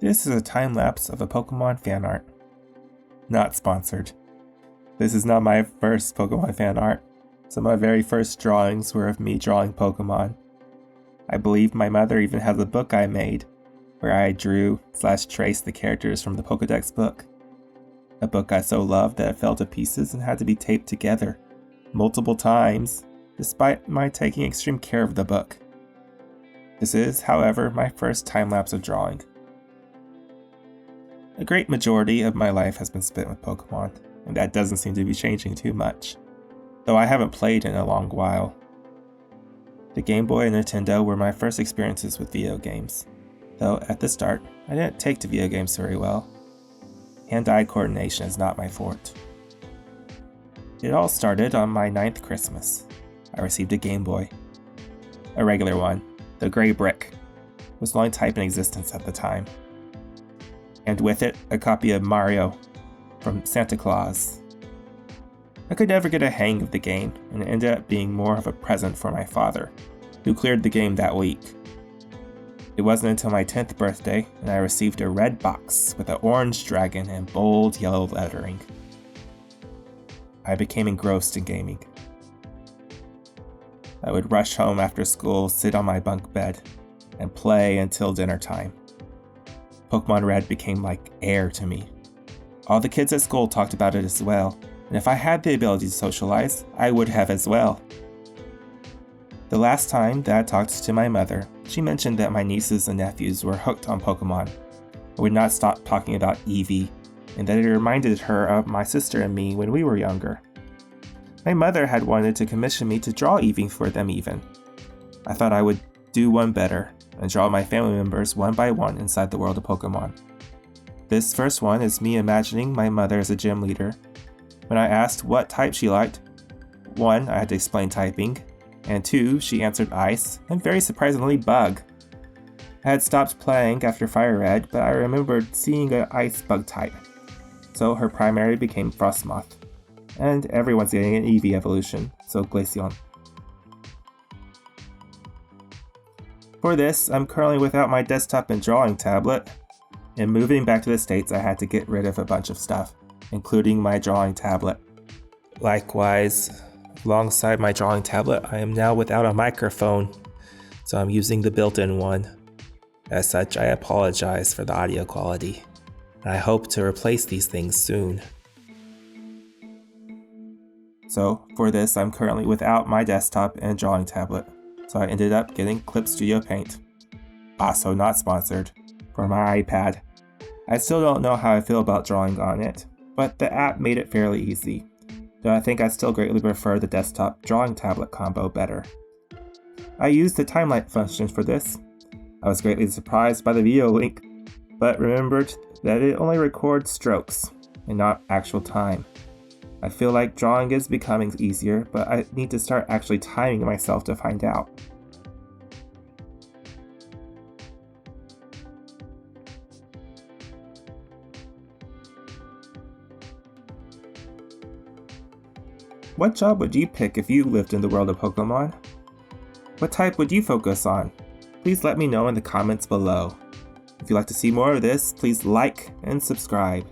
This is a time lapse of a Pokemon fan art. Not sponsored. This is not my first Pokemon fan art. Some of my very first drawings were of me drawing Pokemon. I believe my mother even has a book I made where I drew/traced the characters from the Pokedex book. A book I so loved that it fell to pieces and had to be taped together multiple times, despite my taking extreme care of the book. This is, however, my first time lapse of drawing. A great majority of my life has been spent with Pokemon, and that doesn't seem to be changing too much, though I haven't played in a long while. The Game Boy and Nintendo were my first experiences with video games, though at the start, I didn't take to video games very well. Hand-eye coordination is not my forte. It all started on my 9th Christmas. I received a Game Boy. A regular one, the gray brick, was the only type in existence at the time. And with it, a copy of Mario from Santa Claus. I could never get a hang of the game, and it ended up being more of a present for my father, who cleared the game that week. It wasn't until my 10th birthday, and I received a red box with an orange dragon and bold yellow lettering. I became engrossed in gaming. I would rush home after school, sit on my bunk bed, and play until dinner time. Pokemon Red became like air to me. All the kids at school talked about it as well, and if I had the ability to socialize, I would have as well. The last time that I talked to my mother, she mentioned that my nieces and nephews were hooked on Pokemon, and would not stop talking about Eevee, and that it reminded her of my sister and me when we were younger. My mother had wanted to commission me to draw Eevee for them even. I thought I would do one better, and draw my family members one by one inside the world of Pokemon. This first one is me imagining my mother as a gym leader. When I asked what type she liked, 1, I had to explain typing, and 2, she answered ice, and very surprisingly bug. I had stopped playing after Fire Red, but I remembered seeing an ice bug type, so her primary became Frostmoth, and everyone's getting an Eevee evolution, so Glaceon. For this, I'm currently without my desktop and drawing tablet, and moving back to the States I had to get rid of a bunch of stuff, including my drawing tablet. Likewise, alongside my drawing tablet, I am now without a microphone, so I'm using the built-in one. As such, I apologize for the audio quality, and I hope to replace these things soon. So, for this, I'm currently without my desktop and drawing tablet, so I ended up getting Clip Studio Paint, also not sponsored, for my iPad. I still don't know how I feel about drawing on it, but the app made it fairly easy, though I think I still greatly prefer the desktop drawing tablet combo better. I used the timeline function for this. I was greatly surprised by the video link, but remembered that it only records strokes and not actual time. I feel like drawing is becoming easier, but I need to start actually timing myself to find out. What job would you pick if you lived in the world of Pokemon? What type would you focus on? Please let me know in the comments below. If you'd like to see more of this, please like and subscribe.